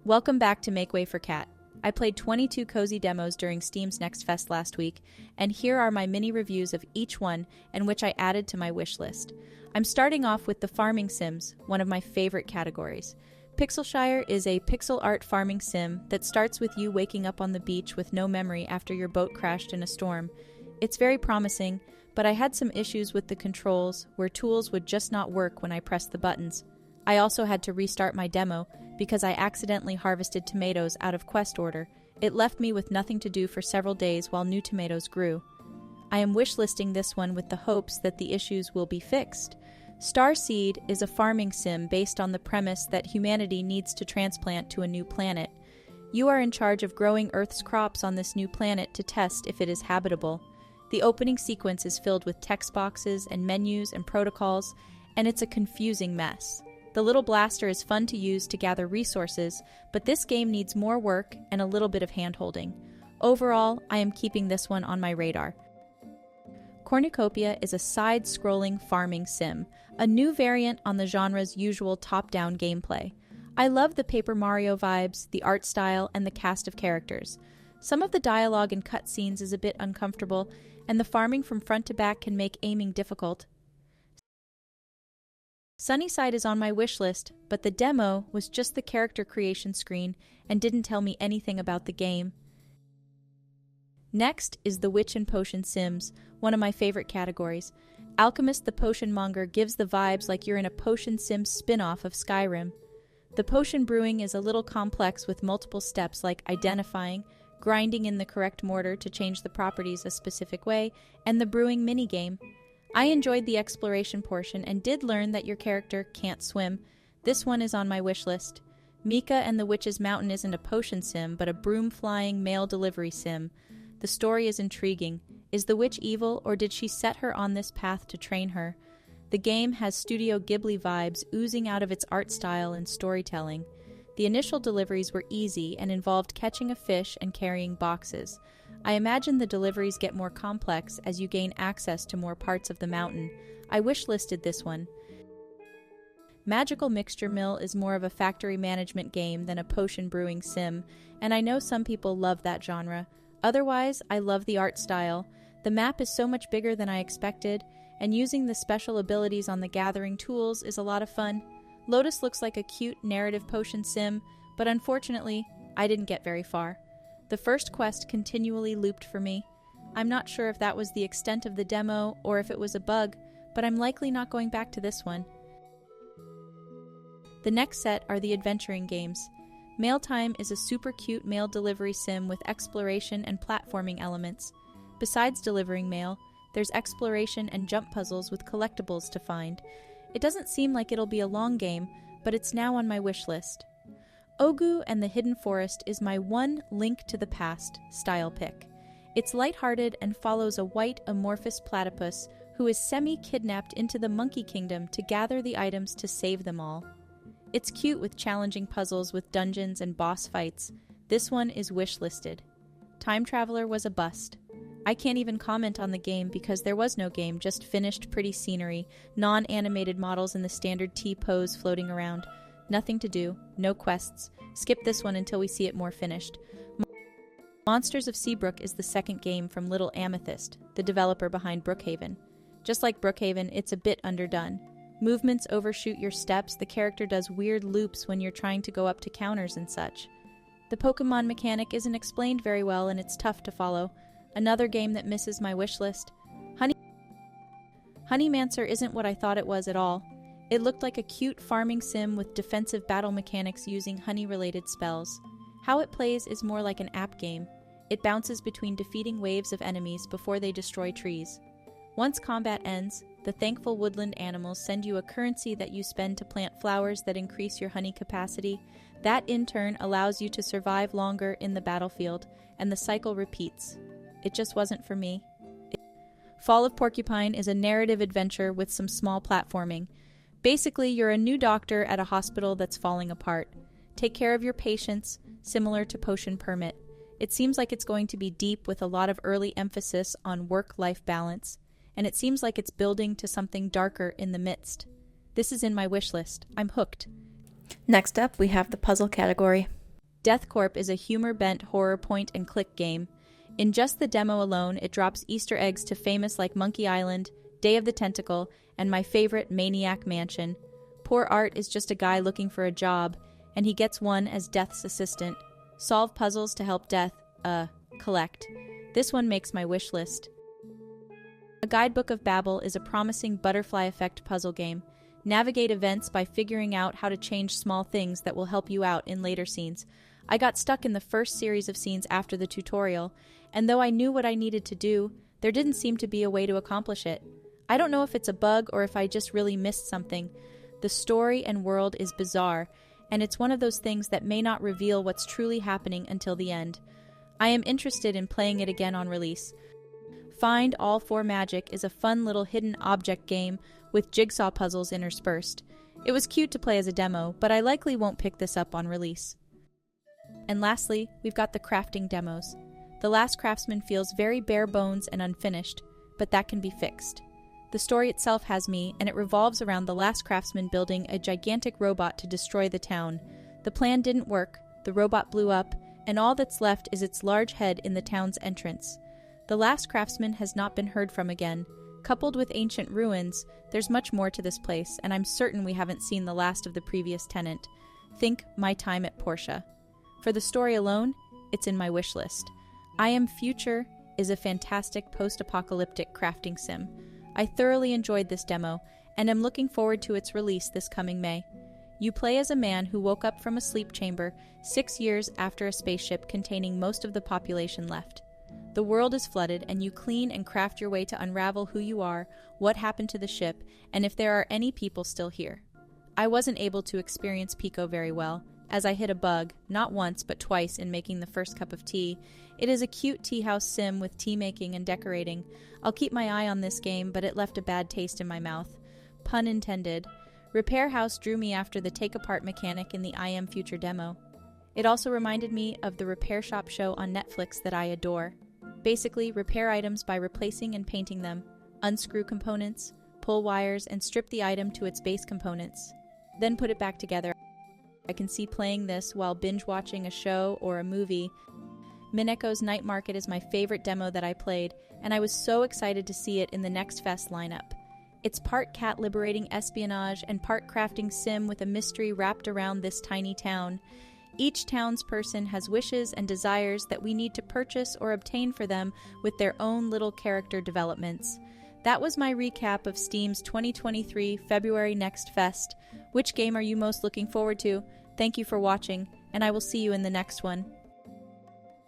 Welcome back to Make Way for Cat. I played 22 cozy demos during Steam's Next Fest last week, and here are my mini reviews of each one and which I added to my wish list. I'm starting off with the farming sims, one of my favorite categories. Pixelshire is a pixel art farming sim that starts with you waking up on the beach with no memory after your boat crashed in a storm. It's very promising, but I had some issues with the controls where tools would just not work when I pressed the buttons. I also had to restart my demo because I accidentally harvested tomatoes out of quest order. It left me with nothing to do for several days while new tomatoes grew. I am wishlisting this one with the hopes that the issues will be fixed. Starseed is a farming sim based on the premise that humanity needs to transplant to a new planet. You are in charge of growing Earth's crops on this new planet to test if it is habitable. The opening sequence is filled with text boxes and menus and protocols, and it's a confusing mess. The little blaster is fun to use to gather resources, but this game needs more work and a little bit of hand-holding. Overall, I am keeping this one on my radar. Cornucopia is a side-scrolling farming sim, a new variant on the genre's usual top-down gameplay. I love the Paper Mario vibes, the art style, and the cast of characters. Some of the dialogue and cutscenes is a bit uncomfortable, and the farming from front to back can make aiming difficult. Sunnyside is on my wish list, but the demo was just the character creation screen and didn't tell me anything about the game. Next is the Witch and Potion Sims, one of my favorite categories. Alchemist the Potion Monger gives the vibes like you're in a potion sim spin-off of Skyrim. The potion brewing is a little complex with multiple steps like identifying, grinding in the correct mortar to change the properties a specific way, and the brewing minigame. I enjoyed the exploration portion and did learn that your character can't swim. This one is on my wish list. Mika and the Witch's Mountain isn't a potion sim, but a broom-flying mail delivery sim. The story is intriguing. Is the witch evil, or did she set her on this path to train her? The game has Studio Ghibli vibes oozing out of its art style and storytelling. The initial deliveries were easy and involved catching a fish and carrying boxes. I imagine the deliveries get more complex as you gain access to more parts of the mountain. I wish-listed this one. Magical Mixture Mill is more of a factory management game than a potion brewing sim, and I know some people love that genre. Otherwise, I love the art style. The map is so much bigger than I expected, and using the special abilities on the gathering tools is a lot of fun. Lotus looks like a cute narrative potion sim, but unfortunately, I didn't get very far. The first quest continually looped for me. I'm not sure if that was the extent of the demo or if it was a bug, but I'm likely not going back to this one. The next set are the adventuring games. Mail Time is a super cute mail delivery sim with exploration and platforming elements. Besides delivering mail, there's exploration and jump puzzles with collectibles to find. It doesn't seem like it'll be a long game, but it's now on my wish list. Ogu and the Hidden Forest is my one Link to the Past style pick. It's lighthearted and follows a white amorphous platypus who is semi-kidnapped into the Monkey Kingdom to gather the items to save them all. It's cute with challenging puzzles with dungeons and boss fights. This one is wish-listed. Time Traveler was a bust. I can't even comment on the game because there was no game, just finished pretty scenery, non-animated models in the standard T-pose floating around. Nothing to do, no quests. Skip this one until we see it more finished. Monsters of Seabrook is the second game from Little Amethyst, the developer behind Brookhaven. Just like Brookhaven, it's a bit underdone. Movements overshoot your steps, the character does weird loops when you're trying to go up to counters and such. The Pokemon mechanic isn't explained very well and it's tough to follow. Another game that misses my wish list. Honeymancer isn't what I thought it was at all. It looked like a cute farming sim with defensive battle mechanics using honey-related spells. How it plays is more like an app game. It bounces between defeating waves of enemies before they destroy trees. Once combat ends, the thankful woodland animals send you a currency that you spend to plant flowers that increase your honey capacity. That in turn allows you to survive longer in the battlefield, and the cycle repeats. It just wasn't for me. Fall of Porcupine is a narrative adventure with some small platforming. Basically, you're a new doctor at a hospital that's falling apart. Take care of your patients, similar to Potion Permit. It seems like it's going to be deep with a lot of early emphasis on work-life balance, and it seems like it's building to something darker in the midst. This is in my wish list. I'm hooked. Next up, we have the puzzle category. Deathcorp is a humor-bent horror point-and-click game. In just the demo alone, it drops Easter eggs to famous like Monkey Island, Day of the Tentacle, and my favorite, Maniac Mansion. Poor Art is just a guy looking for a job, and he gets one as Death's assistant. Solve puzzles to help Death, collect. This one makes my wish list. A Guidebook of Babel is a promising butterfly effect puzzle game. Navigate events by figuring out how to change small things that will help you out in later scenes. I got stuck in the first series of scenes after the tutorial, and though I knew what I needed to do, there didn't seem to be a way to accomplish it. I don't know if it's a bug or if I just really missed something. The story and world is bizarre, and it's one of those things that may not reveal what's truly happening until the end. I am interested in playing it again on release. Find All 4 Magic is a fun little hidden object game with jigsaw puzzles interspersed. It was cute to play as a demo, but I likely won't pick this up on release. And lastly, we've got the crafting demos. The Last Craftsman feels very bare bones and unfinished, but that can be fixed. The story itself has me, and it revolves around the Last Craftsman building a gigantic robot to destroy the town. The plan didn't work, the robot blew up, and all that's left is its large head in the town's entrance. The Last Craftsman has not been heard from again. Coupled with ancient ruins, there's much more to this place, and I'm certain we haven't seen the last of the previous tenant. Think My Time at Portia. For the story alone, it's in my wish list. I Am Future is a fantastic post-apocalyptic crafting sim. I thoroughly enjoyed this demo, and am looking forward to its release this coming May. You play as a man who woke up from a sleep chamber 6 years after a spaceship containing most of the population left. The world is flooded, and you clean and craft your way to unravel who you are, what happened to the ship, and if there are any people still here. I wasn't able to experience Pico very well, as I hit a bug, not once but twice in making the first cup of tea. It is a cute tea house sim with tea making and decorating. I'll keep my eye on this game, but it left a bad taste in my mouth. Pun intended. Repair House drew me after the take-apart mechanic in the I Am Future demo. It also reminded me of the Repair Shop show on Netflix that I adore. Basically, repair items by replacing and painting them, unscrew components, pull wires, and strip the item to its base components. Then put it back together. I can see playing this while binge-watching a show or a movie. Mineko's Night Market is my favorite demo that I played, and I was so excited to see it in the next Fest lineup. It's part cat-liberating espionage and part crafting sim with a mystery wrapped around this tiny town. Each townsperson has wishes and desires that we need to purchase or obtain for them with their own little character developments. That was my recap of Steam's 2023 February Next Fest. Which game are you most looking forward to? Thank you for watching, and I will see you in the next one.